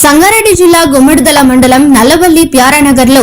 సంగారెడ్డి జిల్లా గుమ్మడిదల మండలం నల్లవల్లి ప్యారానగర్ లో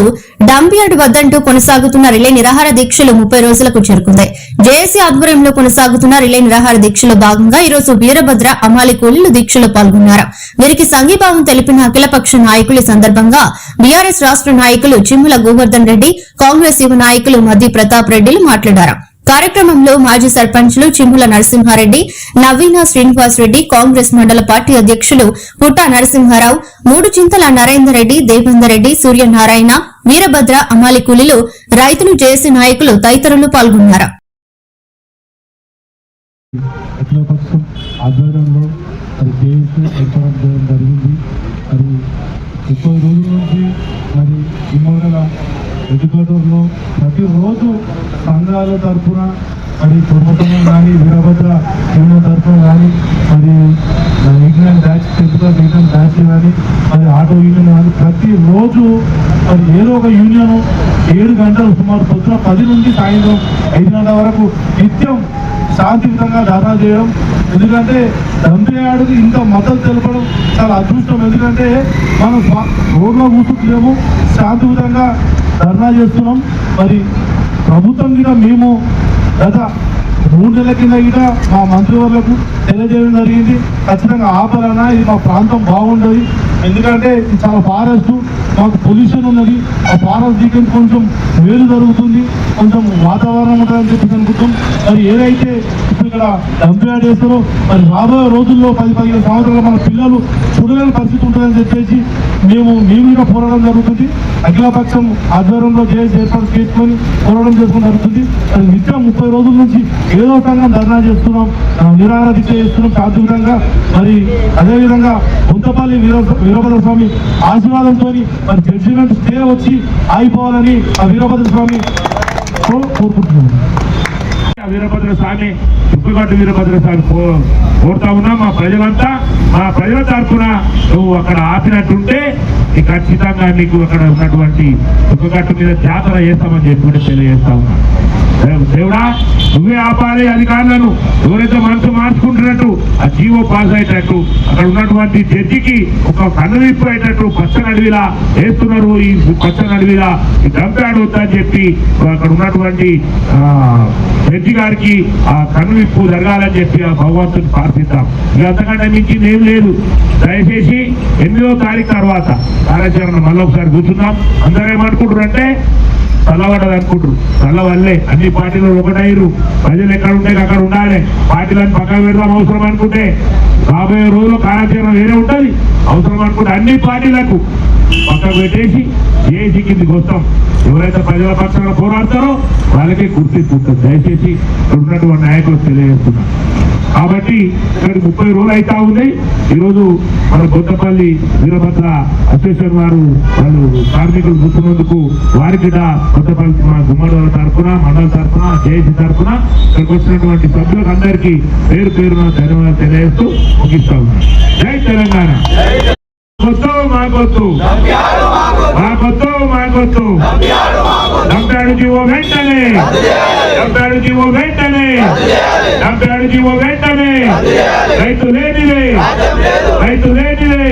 డంప్ యార్డ్ వద్దంటూ కొనసాగుతున్న రిలే నిరాహార దీక్షలు 30 రోజులకు చేరుకుంది. జేఏసీ ఆధ్వర్యంలో కొనసాగుతున్న రిలే నిరాహార దీక్షలో భాగంగా ఈ రోజు వీరభద్ర అమాలి కూలీలు దీక్షలో పాల్గొన్నారు. వీరికి సంఘీభావం తెలిపిన అఖిలపక్ష నాయకులు సందర్భంగా బీఆర్ఎస్ రాష్ట్ర నాయకులు చిమ్ముల గోవర్ధన్ రెడ్డి, కాంగ్రెస్ యువ నాయకులు మద్ది ప్రతాప్ రెడ్డిలు మాట్లాడారు. కార్యక్రమంలో మాజీ సర్పంచ్లు చిమ్ముల నరసింహారెడ్డి, నవీన శ్రీనివాస్ రెడ్డి, కాంగ్రెస్ మండల పార్టీ అధ్యక్షులు పుట్టా నరసింహారావు, మూడు చింతల నరేందర్ రెడ్డి, దేవేందర్ రెడ్డి, సూర్యనారాయణ, వీరభద్ర అమాలి కూలీలు, రైతులు, జేఏసీ నాయకులు తదితరులు పాల్గొన్నారు. ఎడ్యుకేటర్లో ప్రతిరోజు సంఘాల తరఫున మరి కుటుంబం కానీ వీరభద్ర యూనియన్ తరఫున కానీ మరి Vignan batch temple Vignan batch కానీ మరి ఆటో యూనియన్ కానీ ప్రతిరోజు మరి ఏదో ఒక యూనియన్ 7 గంటలు సుమారు పొద్దున 10 నుండి సాయంత్రం 5 గంటల వరకు నిత్యం శాంతియుతంగా ధర్నా చేయడం. ఎందుకంటే డంప్ యార్డుకి ఇంత మద్దతు తెలపడం చాలా అదృష్టం. ఎందుకంటే మనం రోడ్లో కూర్చుంటలేము, శాంతియుతంగా ధర్నా చేస్తున్నాం. మరి ప్రభుత్వం కూడా మేము గత 3 నెలల కింద కూడా మా మంత్రివర్లకు తెలియజేయడం జరిగింది. ఖచ్చితంగా ఆపాలన్నా, ఇది మా ప్రాంతం బాగుంటుంది. ఎందుకంటే ఇది చాలా ఫారెస్ట్, మాకు పొల్యూషన్ ఉన్నది. ఆ ఫారెస్ట్ దిగి కొంచెం వేలు జరుగుతుంది, కొంచెం వాతావరణం ఉంటుందని చెప్పి అనుకుంటాం. మరి ఏదైతే ఇప్పుడు ఇక్కడ డంప్ యార్డ్ చేస్తారో మరి రాబోయే రోజుల్లో 10-15 సంవత్సరాలు మన పిల్లలు చూడలేని పరిస్థితి ఉంటుందని చెప్పేసి మేము కూడా పోరాటం జరుగుతుంది. అఖిలపక్షం ఆధ్వర్యంలో ఏర్పాటు చేసుకొని పోరాటం చేసుకోవడం జరుగుతుంది. అది నిత్యం 30 రోజుల నుంచి ఏదో సంఘం ధర్నా చేస్తున్నాం, నిరాహార దీక్ష చేస్తున్నాం శాంతియుతంగా. మరి అదేవిధంగా గుంతపల్లి వీరభద్ర స్వామి ఆశీర్వాదంతో మరి జడ్జిమెంట్ స్టే వచ్చి ఆగిపోవాలని ఆ వీరభద్ర స్వామి కోరుకుంటున్నాం. వీరభద్ర స్వామి చుక్కుగట్టు వీరభద్ర స్వామి కోరుతా ఉన్నా. మా ప్రజల తరఫున నువ్వు అక్కడ ఆపినట్టుంటే ఖచ్చితంగా నీకు అక్కడ ఉన్నటువంటి చుక్కగట్టు మీద జాతర చేస్తామని చెప్పి తెలియజేస్తా ఉన్నా. దేవుడా, నువ్వే ఆపాలి అధికారులను. ఎవరైతే మనసు మార్చుకుంటున్నట్టు ఆ జీవో పాస్ అయ్యేటట్టు అక్కడ ఉన్నటువంటి జడ్జికి ఒక కన్నువిప్పు అయ్యేటట్టు పచ్చని అడవిలా వేస్తున్నారు. ఈ పచ్చని అడవిలా ఈ డంప్ యార్డ్ వద్దా అని చెప్పి అక్కడ ఉన్నటువంటి జడ్జి గారికి ఆ కన్నువిప్పు జరగాలని చెప్పి ఆ భగవంతుని ప్రార్థిద్దాం. ఇక అంతకంటే మించింది ఏం లేదు. దయచేసి 8వ తారీఖు తర్వాత కార్యాచరణ మళ్ళీ ఒకసారి కూర్చుందాం. అందరూ ఏమనుకుంటారు అంటే చల్లబడ్డది అనుకుంటారు. చల్లవల్లే అన్ని పార్టీలు ఒకటైరు. ప్రజలు ఎక్కడ ఉంటే అక్కడ ఉండాలి. పార్టీలను పక్కన పెడదాం అవసరం అనుకుంటే. రాబోయే రోజుల్లో కార్యాచరణ వేరే ఉంటుంది. అవసరం అనుకుంటే అన్ని పార్టీలకు పక్కకు పెట్టేసి జేఏసీ కిందికి వస్తాం. ఎవరైతే ప్రజల పక్షాన పోరాడతారో వాళ్ళకే గుర్తింపు ఉంటుంది. దయచేసి ఉన్నటువంటి నాయకులు తెలియజేస్తున్నాం. కాబట్టి ఇక్కడికి 30 రోజులు అవుతా ఉంది. ఈరోజు మన కొత్తపల్లి వీరభద్ర అసోసియేషన్ వాళ్ళు కార్మికులు గుర్తున్నందుకు వారికి కొత్తపల్లి గుమ్మడి తరఫున, మండల తరఫున, జేఏసీ తరఫున ఇక్కడికి వచ్చినటువంటి సభ్యులకు అందరికీ పేరు పేరున ధన్యవాదాలు తెలియజేస్తూ ముగిస్తా ఉన్నాం. జై తెలంగాణ. మాకొద్దు డంప్ యార్డ్ జీవో వెంటనే, డంప్ యార్డ్ జీవో వెంటనే, డంప్ యార్డ్ జీవో వెంటనే. రైతు లేనిదే, రైతు లేనిదే.